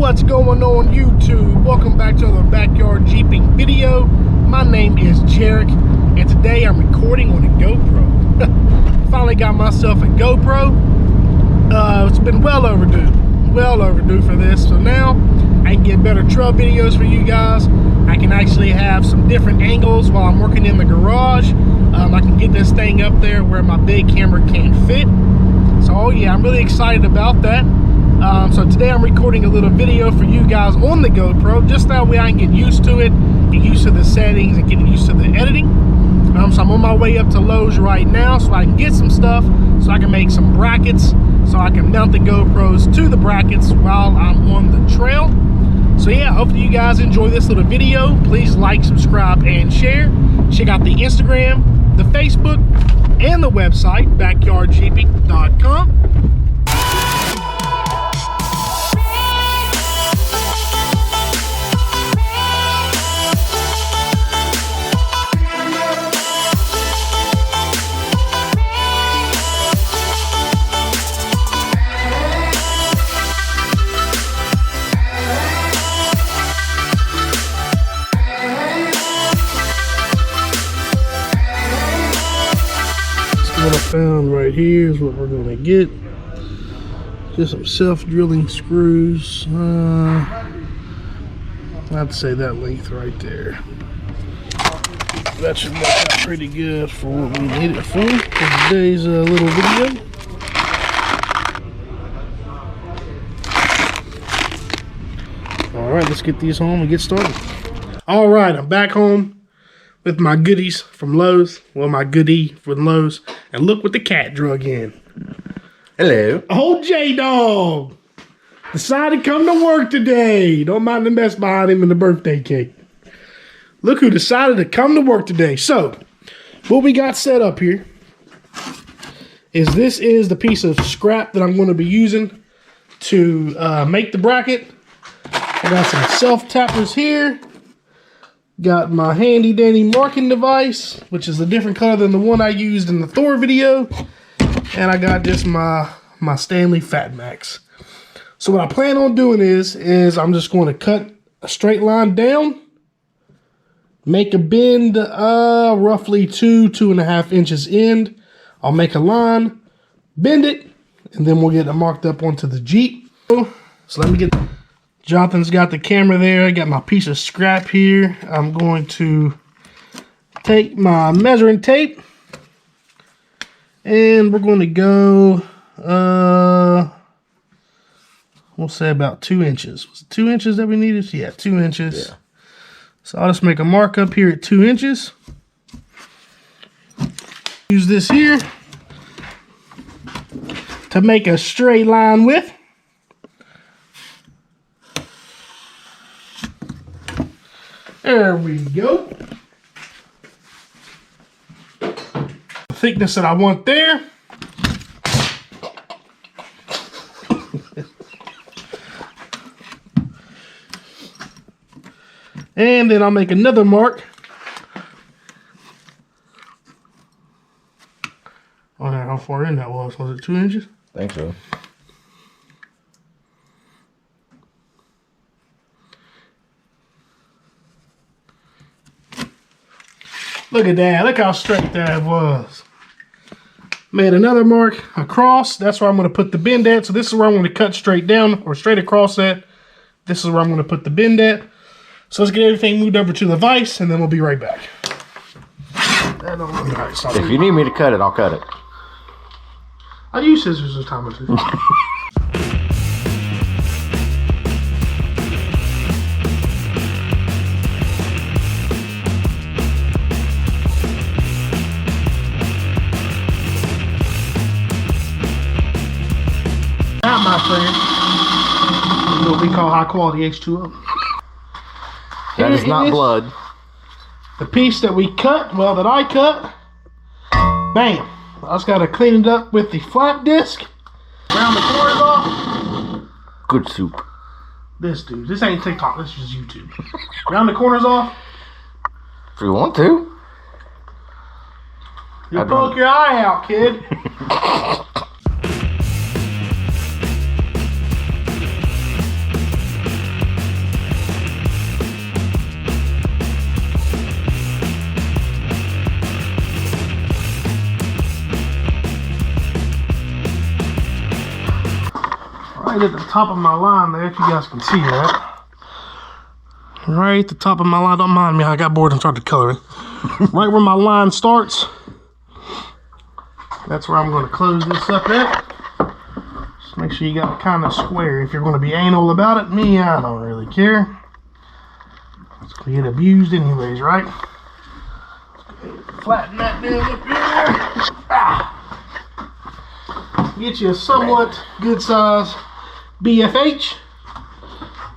What's going on YouTube? Welcome back to another backyard jeeping video. My name is Cherokee, and today I'm recording on a GoPro. Finally got myself a GoPro. It's been well overdue for this. So now I can get better trail videos for you guys. I can actually have some different angles while I'm working in the garage. I can get this thing up there where my big camera can't fit. So yeah, I'm really excited about that. So today I'm recording a little video for you guys on the GoPro, just that way I can get used to it, get used to the settings, and get used to the editing. So I'm on my way up to Lowe's right now so I can get some stuff, so I can make some brackets, so I can mount the GoPros to the brackets while I'm on the trail. So yeah, hopefully you guys enjoy this little video. Please like, subscribe, and share. Check out the Instagram, the Facebook, and the website, backyardjeeping.com. What I found right here is what we're going to get. Just some self-drilling screws. I'd say that length right there. That should work out pretty good for what we need it for today's little video. Alright, let's get these home and get started. Alright, I'm back home with my goodies from Lowe's. Well, my goodie from Lowe's. And look what the cat drug in. Hello. Old J-Dog decided to come to work today. Don't mind the mess behind him and the birthday cake. Look who decided to come to work today. So, what we got set up here is this is the piece of scrap that I'm going to be using to make the bracket. I got some self-tappers here. Got my handy dandy marking device, which is a different color than the one I used in the Thor video. And I got just my Stanley Fat Max. So what I plan on doing is I'm just going to cut a straight line down, make a bend roughly 2.5 inches in. I'll make a line, bend it, and then we'll get it marked up onto the Jeep. So let me get... Jonathan's got the camera there. I got my piece of scrap here. I'm going to take my measuring tape and we're going to go, we'll say about 2 inches. Was it 2 inches that we needed? Yeah, 2 inches. Yeah. So I'll just make a mark up here at 2 inches. Use this here to make a straight line with. There we go. The thickness that I want there. And then I'll make another mark. I don't know how far in that was. Was it 2 inches? I think so. Look at that. Look how straight that was. Made another mark across. That's where I'm going to put the bend at. So this is where I'm going to cut straight down or straight across at. This is where I'm going to put the bend at. So let's get everything moved over to the vise and then we'll be right back. If you need me to cut it, I'll cut it. I'll use scissors this time or two. That, my friend, is what we call high quality H2O. That is not blood. The piece that we cut, well, that I cut, bam. I just got to clean it up with the flat disc. Round the corners off. Good soup. This ain't TikTok, this is YouTube. Round the corners off. If you want to. You'll poke your eye out, kid. at the top of my line there, if you guys can see that. Right at the top of my line. Don't mind me, I got bored and started coloring. Right where my line starts. That's where I'm going to close this up at. Just make sure you got it kind of square. If you're going to be anal about it, me, I don't really care. It's going to get abused anyways, right? Flatten that down up here. Get you a somewhat good size BFH.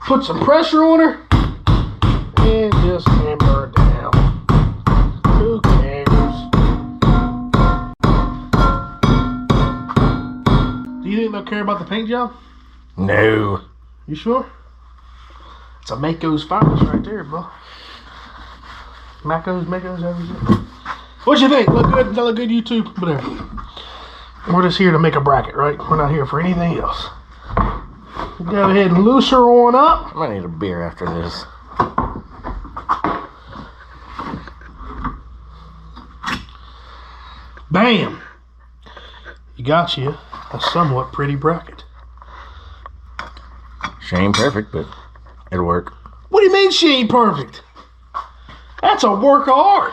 Put some pressure on her. And just hammer her down. Who cares? Do you think they'll care about the paint job? No. You sure? It's a Mako's finest right there, bro. Mako's, everything. What you think? Look good? Does that look good, YouTube? But there. We're just here to make a bracket, right? We're not here for anything else. Go ahead and loose her on up. I might need a beer after this. Bam! You got you a somewhat pretty bracket. She ain't perfect, but it'll work. What do you mean she ain't perfect? That's a work of art.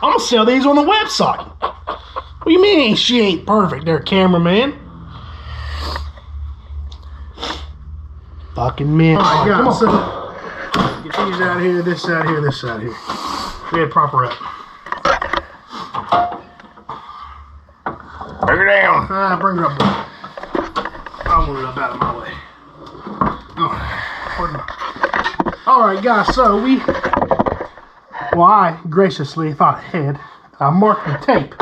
I'm gonna sell these on the website. What do you mean she ain't perfect there, cameraman? Fucking man. Alright, come on. So, get these out here, this out here, this out here. We had proper up. Bring her down. Bring her up, boy. I'll move it up out of my way. Alright, guys, so I graciously thought ahead. I marked the tape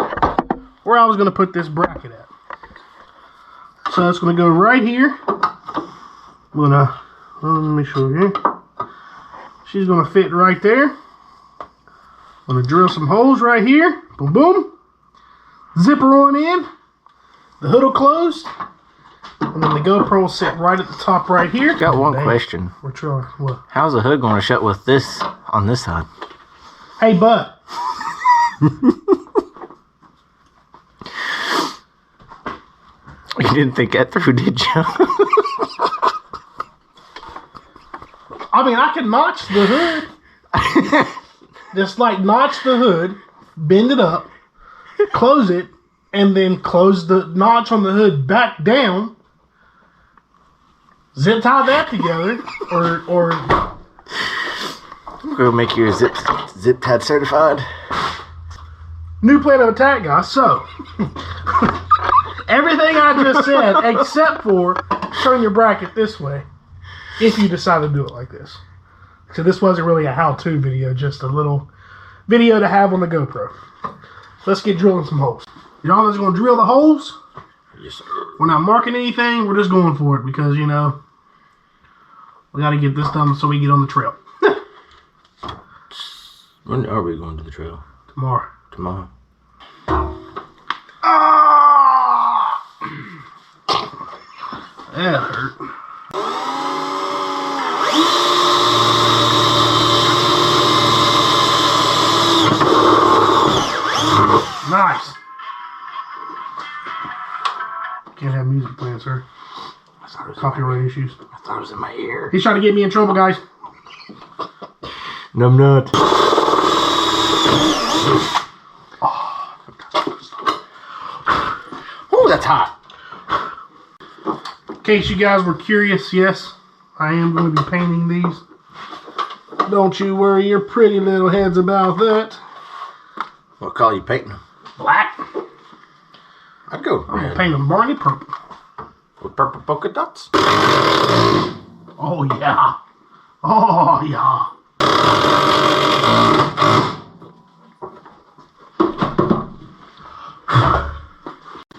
where I was going to put this bracket at. So it's going to go right here. Let me show you here. She's going to fit right there. I'm going to drill some holes right here. Boom, boom. Zipper on in. The hood will close. And then the GoPro will sit right at the top right here. Got one question. We're trying. What? How's the hood going to shut with this on this side? Hey, bud. You didn't think that through, did you? I mean, I can notch the hood. Just like notch the hood, bend it up, close it, and then close the notch on the hood back down. Zip tie that together, or I'm gonna make you a zip tied certified. New plan of attack, guys. So everything I just said, except for turn your bracket this way, if you decide to do it like this. So this wasn't really a how-to video, just a little video to have on the GoPro. Let's get drilling some holes. Y'all just gonna drill the holes? Yes, sir. We're not marking anything. We're just going for it because, you know, we got to get this done so we get on the trail. When are we going to the trail? Tomorrow. Tomorrow. Ah! That hurt. Nice. Can't have music playing, sir. Copyright issues. I thought it was in my ear. He's trying to get me in trouble, guys. No, I'm not. Oh, that's hot. In case you guys were curious, yes, I am going to be painting these. Don't you worry your pretty little heads about that. What color you painting them? Black. I'd go. I'm going to paint them Barney purple. With purple polka dots? Oh, yeah. Oh, yeah.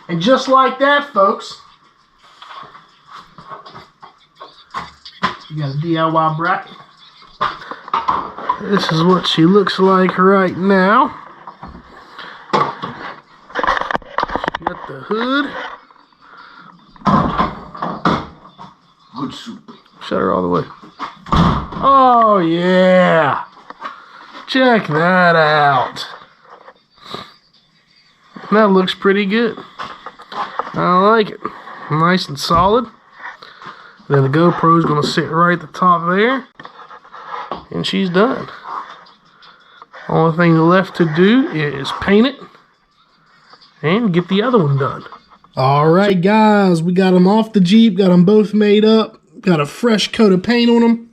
And just like that, folks, you got a DIY bracket. This is what she looks like right now. Got the hood. Good soup. Shut her all the way. Oh, yeah. Check that out. That looks pretty good. I like it. Nice and solid. Then the GoPro is going to sit right at the top there. And she's done. Only thing left to do is paint it and get the other one done. Alright guys, we got them off the Jeep, got them both made up, got a fresh coat of paint on them.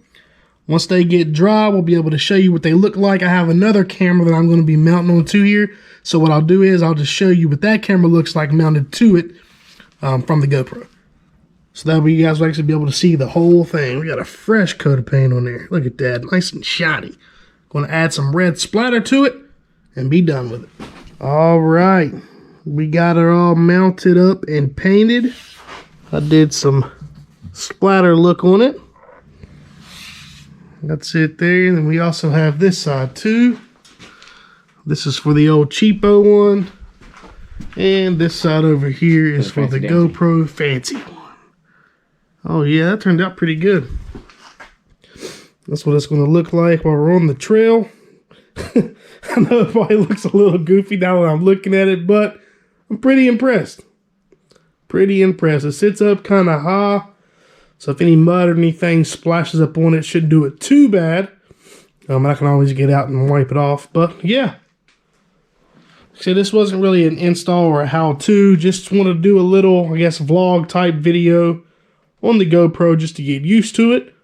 Once they get dry, we'll be able to show you what they look like. I have another camera that I'm going to be mounting onto here. So what I'll do is I'll just show you what that camera looks like mounted to it from the GoPro. So that way you guys will actually be able to see the whole thing. We got a fresh coat of paint on there. Look at that, nice and shiny. Going to add some red splatter to it and be done with it. Alright, we got it all mounted up and painted. I did some splatter look on it. That's it there. And then we also have this side too. This is for the old cheapo one. And this side over here is for the GoPro fancy one. Oh yeah, that turned out pretty good. That's what it's going to look like while we're on the trail. I know it probably looks a little goofy now that I'm looking at it, but I'm pretty impressed. Pretty impressed. It sits up kind of high. So if any mud or anything splashes up on it, shouldn't do it too bad. I can always get out and wipe it off. But yeah. So this wasn't really an install or a how-to. Just want to do a little, I guess, vlog type video on the GoPro just to get used to it.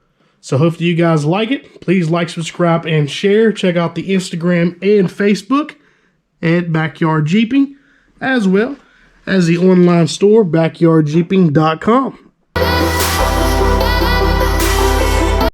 So hopefully you guys like it. Please like, subscribe, and share. Check out the Instagram and Facebook at Backyard Jeeping, as well as the online store, backyardjeeping.com.